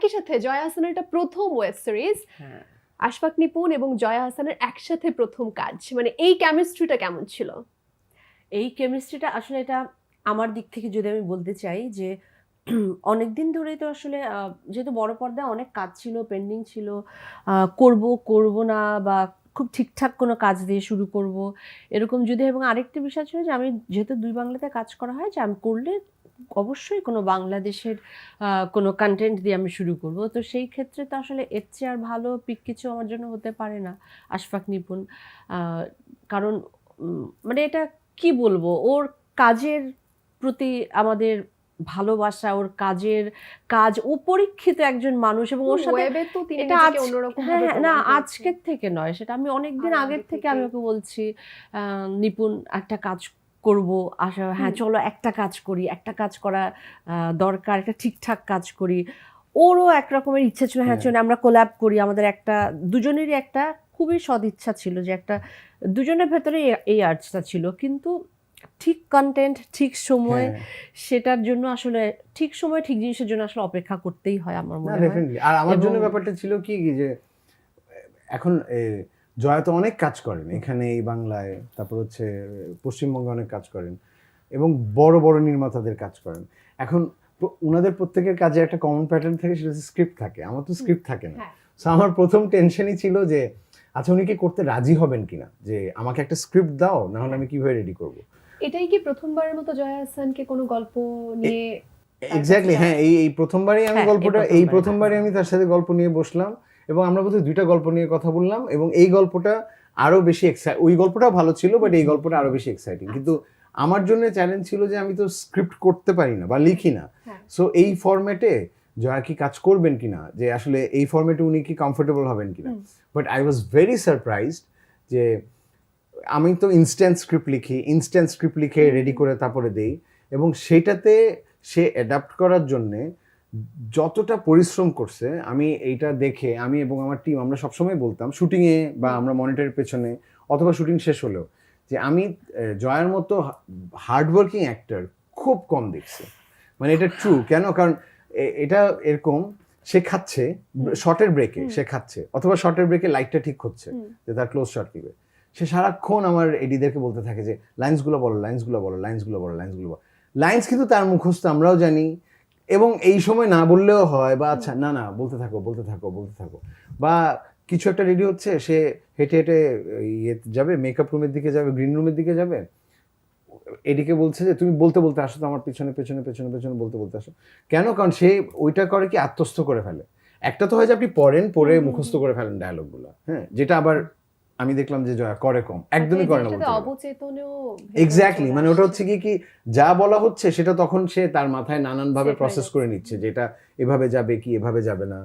একই সাথে জয়া আহসানের এটা প্রথম ওয়েব সিরিজ, আশফাক নিপুণ এবং জয়া আহসানের একসাথে প্রথম কাজ, মানে এই কেমিস্ট্রিটা কেমন ছিল? এই কেমিস্ট্রিটা আসলে এটা আমার দিক থেকে যদি আমি বলতে চাই যে অনেকদিন ধরেই তো আসলে যেহেতু বড় পর্দায় অনেক কাজ ছিল, পেন্ডিং ছিল, করব না বা খুব ঠিকঠাক কোনো কাজ দিয়ে শুরু করব এরকম যদি, এবং আরেকটি বিষয় ছিল যে আমি যেহেতু দুই বাংলাতে কাজ করা হয়, যে আমি করলে অবশ্যই কোনো বাংলাদেশের কোনো কন্টেন্ট দিয়ে আমি শুরু করব। তো সেই ক্ষেত্রে তো আসলে এর চেয়ে আর ভালো পিক কিছু আমার জন্য হতে পারে না আশফাক নিপুণ। কারণ মানে এটা কি বলবো, ওর কাজের প্রতি আমাদের ভালোবাসা, ওর কাজ, ও পরীক্ষিত একজন মানুষ এবং ওর সাথে ওয়েবে তো তিনি এটা নিজেকে অন্যরকম ভাবে না প্রমাণ করেছেন। আজকের থেকে নয়, সেটা আমি অনেকদিন আগের থেকে থেকেই। আমি ওকে বলছি নিপুণ একটা কাজ করব, আশা হ্যাঁ চলো একটা কাজ করি, একটা কাজ করা দরকার, একটা ঠিকঠাক কাজ করি। ওরও এক রকমের ইচ্ছা ছিল, হ্যাঁ চলো আমরা কোল্যাব করি। আমাদের একটা দুজনেরই একটা খুবই সদ ইচ্ছা ছিল যে একটা দুজনের ভেতরে এই আর্টসটা ছিল, কিন্তু ঠিক কন্টেন্ট ঠিক সময়, সেটার জন্য আসলে ঠিক সময় ঠিক জিনিসের জন্য আসলে অপেক্ষা করতেই হয় আমার মনে হয়। আর আমার জন্য ব্যাপারটা ছিল কি যে এখন জয়া তো অনেক কাজ করেন এখানে এই বাংলায়, তারপর হচ্ছে পশ্চিমবঙ্গে অনেক কাজ করেন এবং বড় বড় নির্মাতাদের কাজ করেন। এখন ওনাদের প্রত্যেকের কাজে একটা কমন প্যাটার্ন থাকে, সেটা হচ্ছে স্ক্রিপ্ট থাকে। আমার তো স্ক্রিপ্ট থাকে না। সো আমার প্রথম টেনশনই ছিল যে আচ্ছা উনি কি করতে রাজি হবেন কিনা, যে আমাকে একটা স্ক্রিপ্ট দাও, না হলে আমি কিভাবে রেডি করব। এটাই কি প্রথমবারের মতো জয়া আহসানকে কোনো গল্প নিয়ে? এক্স্যাক্টলি, হ্যাঁ, এই প্রথমবারই আমি গল্পটা প্রথমবারই আমি তার সাথে গল্প নিয়ে বসলাম এবং আমরা বোধহয় 2টা গল্প নিয়ে কথা বললাম এবং এই গল্পটা আরো বেশি ওই গল্পটাও ভালো ছিল, বাট এই গল্পটা আরো বেশি এক্সাইটিং। কিন্তু আমার জন্য চ্যালেঞ্জ ছিল যে আমি তো স্ক্রিপ্ট করতে পারি না বা লিখি না। সো এই ফরম্যাটে জয়া কি কাজ করবেন কিনা, যে আসলে এই ফরম্যাটে উনি কি কমফোর্টেবল হবেন কিনা। But I was very surprised যে আমি তো ইনস্ট্যান্ট স্ক্রিপ্ট লিখে রেডি করে তারপরে দেই, এবং সেটাতে সে অ্যাডাপ্ট করার জন্যে যতটা পরিশ্রম করছে আমি এইটা দেখে, আমি এবং আমার টিম আমরা সবসময় বলতাম শুটিংয়ে বা আমরা মনিটরের পেছনে অথবা শুটিং শেষ হলেও, যে আমি জয়ার মতো হার্ডওয়ার্কিং অ্যাক্টর খুব কম দেখছি। মানে এটা ট্রু। কেন? কারণ এটা এরকম, সে খাচ্ছে শর্টের ব্রেকে, সে খাচ্ছে অথবা শর্টের ব্রেকে লাইটটা ঠিক হচ্ছে যে তার ক্লোজ শট দিবে, সে সারাক্ষণ আমার এডিদেরকে বলতে থাকে যে লাইন্সগুলো বলো, লাইন্স কিন্তু তার মুখস্থ, আমরাও জানি, এবং এই সময় না বললেও হয়, বা আচ্ছা না বলতে থাকো, বা কিছু একটা রেডি হচ্ছে, সে হেঁটে যাবে, মেকআপ রুমের দিকে যাবে, গ্রিন রুমের দিকে যাবে, এদিকে বলছে যে তুমি বলতে আসো তো আমার পেছনে বলতে আসো। কেন? কারণ সে ওইটা করে কি আত্মস্থ করে ফেলে। একটা তো হয় যে আপনি পড়ে মুখস্থ করে ফেলেন ডায়লগগুলো, হ্যাঁ, যেটা আবার আমি দেখলাম যে জয়া করে কম, একদমই করে না বলতে পারি। এক্স্যাক্টলি, মানে ওটা হচ্ছে কি যা বলা হচ্ছে সেটা তখন সে তার মাথায় নানান ভাবে প্রসেস করে নিচ্ছে, যে এটা এভাবে যাবে কি এভাবে যাবে না।